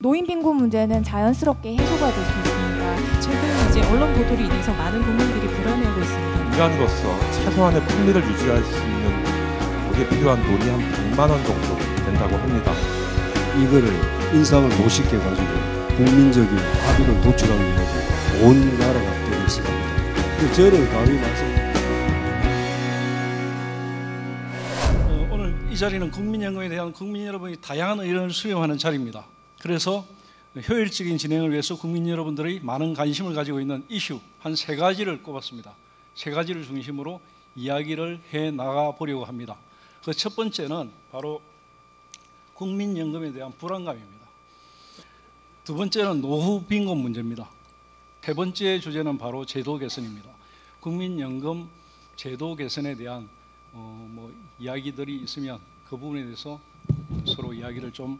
노인 빈곤 문제는 자연스럽게 해소가 될 수 있습니다. 최근 이제 언론 보도로 인해서 많은 국민들이 불안해하고 있습니다. 인간으로서 최소한의 품위를 유지할 수 있는 거기에 필요한 돈이 한 100만 원 정도 된다고 합니다. 이거를 인상을 못 시켜가지고 국민적인 합의를 도출하기 위해서 온 나라가 되어 있을 겁니다. 저는 감히 오늘 이 자리는 국민연금에 대한 국민 여러분이 다양한 의견을 수렴하는 자리입니다. 그래서 효율적인 진행을 위해서 국민 여러분들이 많은 관심을 가지고 있는 이슈 한 3가지를 꼽았습니다. 3가지를 중심으로 이야기를 해 나가 보려고 합니다. 그 첫 번째는 바로 국민연금에 대한 불안감입니다. 두 번째는 노후 빈곤 문제입니다. 세 번째 주제는 바로 제도 개선입니다. 국민연금 제도 개선에 대한 이야기들이 있으면 그 부분에 대해서 서로 이야기를 좀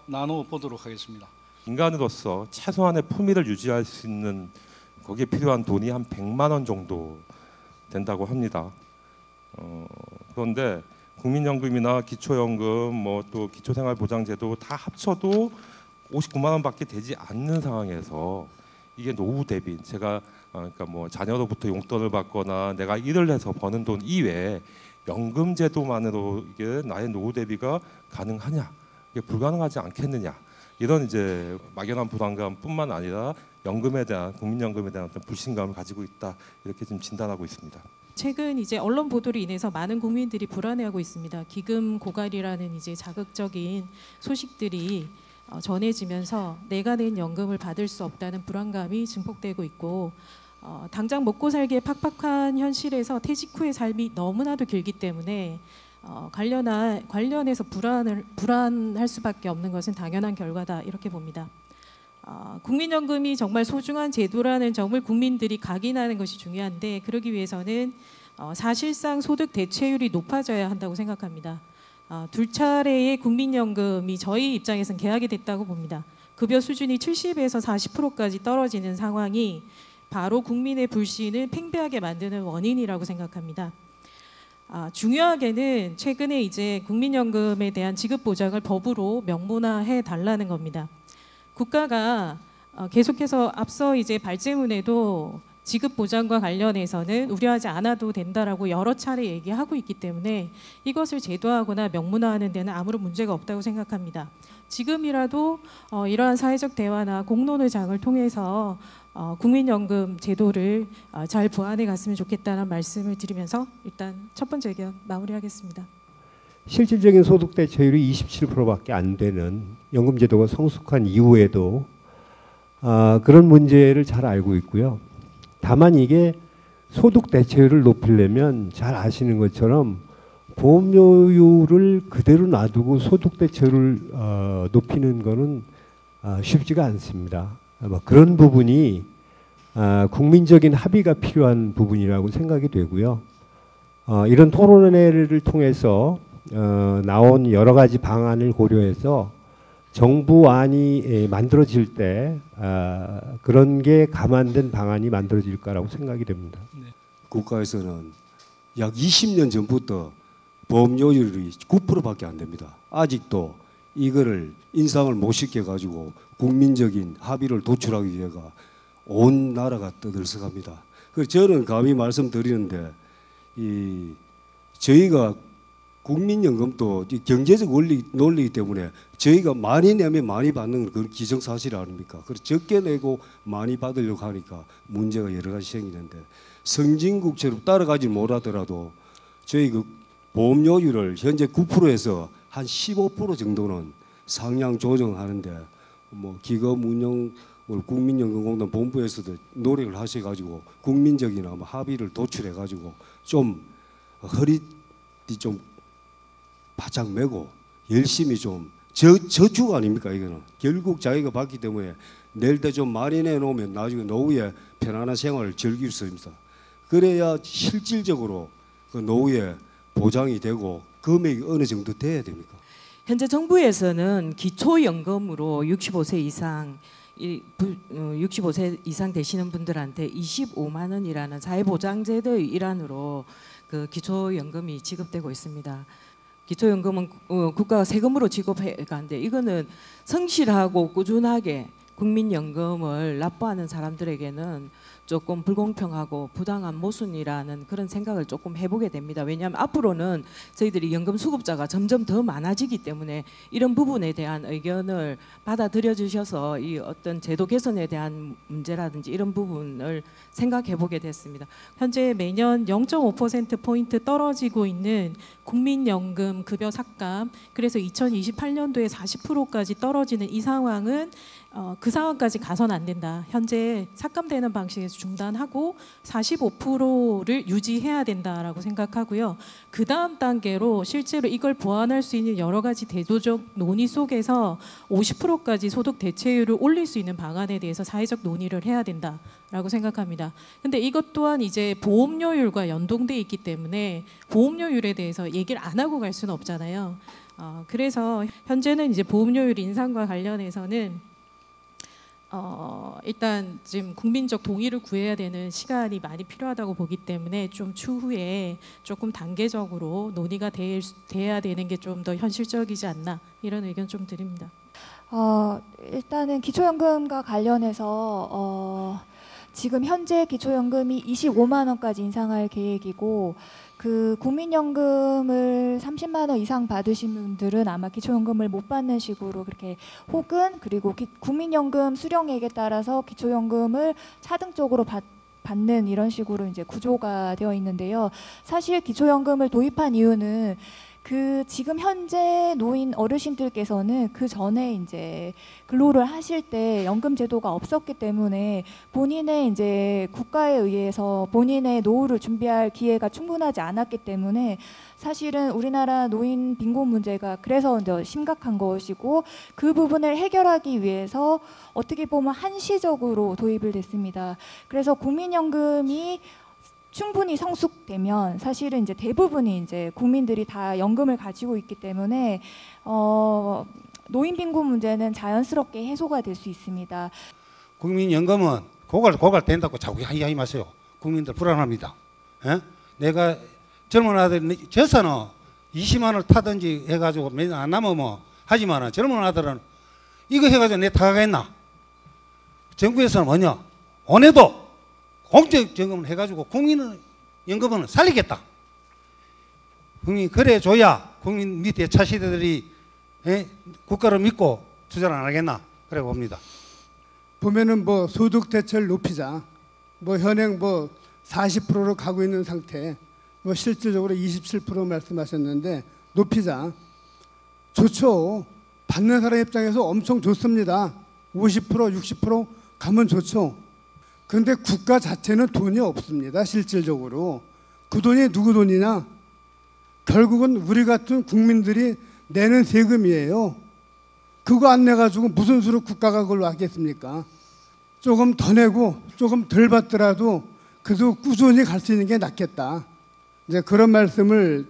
나눠 보도록 하겠습니다. 인간으로서 최소한의 품위를 유지할 수 있는 거기에 필요한 돈이 한 100만 원 정도 된다고 합니다. 그런데 국민연금이나 기초연금, 또 기초생활보장제도 다 합쳐도 59만 원밖에 되지 않는 상황에서 이게 노후 대비, 제가 그러니까 자녀로부터 용돈을 받거나 내가 일을 해서 버는 돈 이외에 연금제도만으로 이게 나의 노후 대비가 가능하냐, 이게 불가능하지 않겠느냐, 이런 이제 막연한 불안감뿐만 아니라 연금에 대한, 국민연금에 대한 어떤 불신감을 가지고 있다, 이렇게 지금 진단하고 있습니다. 최근 이제 언론 보도로 인해서 많은 국민들이 불안해하고 있습니다. 기금 고갈이라는 이제 자극적인 소식들이 전해지면서 내가 낸 연금을 받을 수 없다는 불안감이 증폭되고 있고, 당장 먹고 살기에 팍팍한 현실에서 퇴직 후의 삶이 너무나도 길기 때문에 관련해서 불안할 수밖에 없는 것은 당연한 결과다, 이렇게 봅니다. 국민연금이 정말 소중한 제도라는 점을 국민들이 각인하는 것이 중요한데, 그러기 위해서는 사실상 소득 대체율이 높아져야 한다고 생각합니다. 2차례의 국민연금이 저희 입장에서는 계약이 됐다고 봅니다. 급여 수준이 70에서 40%까지 떨어지는 상황이 바로 국민의 불신을 팽배하게 만드는 원인이라고 생각합니다. 중요하게는 최근에 이제 국민연금에 대한 지급 보장을 법으로 명문화해 달라는 겁니다. 국가가 계속해서 앞서 이제 발제문에도 지급 보장과 관련해서는 우려하지 않아도 된다라고 여러 차례 얘기하고 있기 때문에 이것을 제도화하거나 명문화하는 데는 아무런 문제가 없다고 생각합니다. 지금이라도 이러한 사회적 대화나 공론의 장을 통해서 국민연금 제도를 잘 보완해 갔으면 좋겠다는 말씀을 드리면서 일단 첫 번째 의견 마무리하겠습니다. 실질적인 소득 대체율이 27%밖에 안 되는 연금제도가 성숙한 이후에도 그런 문제를 잘 알고 있고요. 다만 이게 소득 대체율을 높이려면 잘 아시는 것처럼 보험료율을 그대로 놔두고 소득 대체율을 높이는 것은 쉽지가 않습니다. 그런 부분이 국민적인 합의가 필요한 부분이라고 생각이 되고요. 이런 토론회를 통해서 나온 여러 가지 방안을 고려해서 정부안이 만들어질 때 그런 게 감안된 방안이 만들어질 거라고 생각이 됩니다. 국가에서는 약 20년 전부터 보험료율이 9%밖에 안 됩니다. 아직도 이거를 인상을 못 시켜가지고 국민적인 합의를 도출하기 위해서 온 나라가 떠들썩합니다. 그래서 저는 감히 말씀드리는데 저희가 국민연금도 경제적 논리이기 때문에 저희가 많이 내면 많이 받는 건 그건 기정사실 아닙니까? 그래서 적게 내고 많이 받으려고 하니까 문제가 여러 가지 생기는데, 선진국처럼 따라가지 못하더라도 저희 그 보험료율을 현재 9%에서 한 15% 정도는 상향 조정하는데 기금 운영 국민연금공단 본부에서도 노력을 하셔가지고 국민적인 합의를 도출해가지고 좀 허리띠 좀 바짝 메고 열심히 좀 저축 아닙니까? 이거는 결국 자기가 받기 때문에 낼 때 좀 많이 내놓으면 나중에 노후에 편안한 생활을 즐길 수 있습니다. 그래야 실질적으로 그 노후에 보장이 되고 금액이 어느 정도 돼야 됩니까? 현재 정부에서는 기초연금으로 65세 이상 되시는 분들한테 25만 원이라는 사회보장제도의 일환으로 그 기초연금이 지급되고 있습니다. 기초연금은 국가가 세금으로 지급해 가는데 이거는 성실하고 꾸준하게 국민연금을 납부하는 사람들에게는 조금 불공평하고 부당한 모순이라는 그런 생각을 조금 해보게 됩니다. 왜냐하면 앞으로는 저희들이 연금 수급자가 점점 더 많아지기 때문에 이런 부분에 대한 의견을 받아들여 주셔서 이 어떤 제도 개선에 대한 문제라든지 이런 부분을 생각해 보게 됐습니다. 현재 매년 0.5%포인트 떨어지고 있는 국민연금 급여 삭감, 그래서 2028년도에 40%까지 떨어지는 이 상황은 그 상황까지 가서는 안 된다. 현재 삭감되는 방식에서 중단하고 45%를 유지해야 된다라고 생각하고요. 그 다음 단계로 실제로 이걸 보완할 수 있는 여러 가지 제도적 논의 속에서 50%까지 소득 대체율을 올릴 수 있는 방안에 대해서 사회적 논의를 해야 된다라고 생각합니다. 근데 이것 또한 이제 보험료율과 연동돼 있기 때문에 보험료율에 대해서 얘기를 안 하고 갈 수는 없잖아요. 그래서 현재는 이제 보험료율 인상과 관련해서는 일단 지금 국민적 동의를 구해야 되는 시간이 많이 필요하다고 보기 때문에 좀 추후에 조금 단계적으로 논의가 돼야 되는 게 좀 더 현실적이지 않나 이런 의견 좀 드립니다. 일단은 기초연금과 관련해서 지금 현재 기초연금이 25만 원까지 인상할 계획이고 그 국민연금을 30만 원 이상 받으신 분들은 아마 기초연금을 못 받는 식으로 그렇게 혹은 그리고 국민연금 수령액에 따라서 기초연금을 차등적으로 받는 이런 식으로 이제 구조가 되어 있는데요. 사실 기초연금을 도입한 이유는 그 지금 현재 노인 어르신들께서는 그 전에 이제 근로를 하실 때 연금 제도가 없었기 때문에 본인의 이제 국가에 의해서 본인의 노후를 준비할 기회가 충분하지 않았기 때문에 사실은 우리나라 노인 빈곤 문제가 그래서 더 심각한 것이고 그 부분을 해결하기 위해서 어떻게 보면 한시적으로 도입을 됐습니다. 그래서 국민연금이 충분히 성숙되면 사실은 이제 대부분이 이제 국민들이 다 연금을 가지고 있기 때문에 노인 빈곤 문제는 자연스럽게 해소가 될 수 있습니다. 국민연금은 고갈 된다고 자꾸 하이 마세요. 국민들 불안합니다. 에? 내가 젊은 아들이 저서는 20만 원을 타든지 해가지고 매년 안 남으면 뭐 하지만 젊은 아들은 이거 해가지고 내 타가겠나? 정부에서는 뭐냐? 원해도 공적연금을 해가지고 국민은 연금은 살리겠다. 국민 그래 줘야 국민 밑에 차세대들이 국가를 믿고 투자를 안 하겠나 그래 봅니다. 보면은 뭐 소득 대체를 높이자, 뭐 현행 뭐 40%로 가고 있는 상태, 뭐 실질적으로 27% 말씀하셨는데 높이자 좋죠. 받는 사람 입장에서 엄청 좋습니다. 50% 60% 가면 좋죠. 근데 국가 자체는 돈이 없습니다. 실질적으로. 그 돈이 누구 돈이냐? 결국은 우리 같은 국민들이 내는 세금이에요. 그거 안 내가지고 무슨 수로 국가가 그걸로 하겠습니까? 조금 더 내고 조금 덜 받더라도 그래도 꾸준히 갈 수 있는 게 낫겠다. 이제 그런 말씀을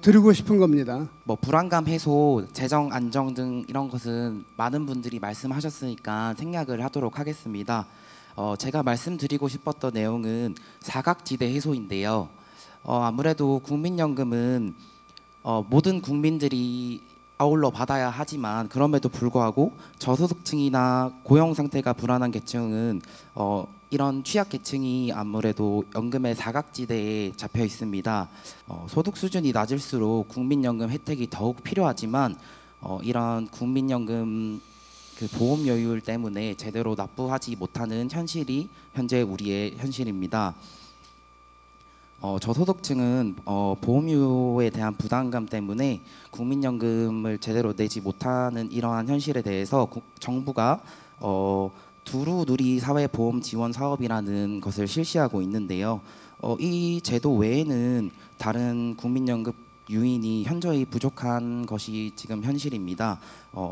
드리고 싶은 겁니다. 뭐 불안감 해소, 재정 안정 등 이런 것은 많은 분들이 말씀하셨으니까 생략을 하도록 하겠습니다. 제가 말씀드리고 싶었던 내용은 사각지대 해소인데요. 아무래도 국민연금은 모든 국민들이 아울러 받아야 하지만 그럼에도 불구하고 저소득층이나 고용 상태가 불안한 계층은 이런 취약 계층이 아무래도 연금의 사각지대에 잡혀 있습니다. 소득 수준이 낮을수록 국민연금 혜택이 더욱 필요하지만 이런 국민연금 그 보험료율 때문에 제대로 납부하지 못하는 현실이 현재 우리의 현실입니다. 저소득층은 보험료에 대한 부담감 때문에 국민연금을 제대로 내지 못하는 이러한 현실에 대해서 정부가 두루누리 사회보험 지원 사업이라는 것을 실시하고 있는데요. 이 제도 외에는 다른 국민연금 유인이 현저히 부족한 것이 지금 현실입니다.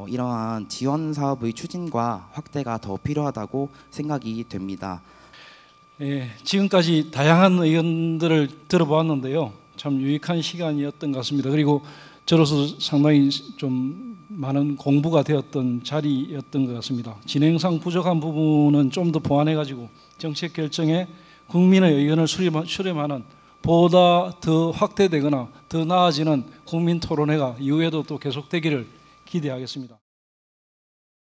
이러한 지원 사업의 추진과 확대가 더 필요하다고 생각이 됩니다. 예, 지금까지 다양한 의견들을 들어보았는데요. 참 유익한 시간이었던 것 같습니다. 그리고 저로서 상당히 좀 많은 공부가 되었던 자리였던 것 같습니다. 진행상 부족한 부분은 좀 더 보완해가지고 정책 결정에 국민의 의견을 수렴하는 보다 더 확대되거나 더 나아지는 국민 토론회가 이후에도 또 계속되기를 기대하겠습니다.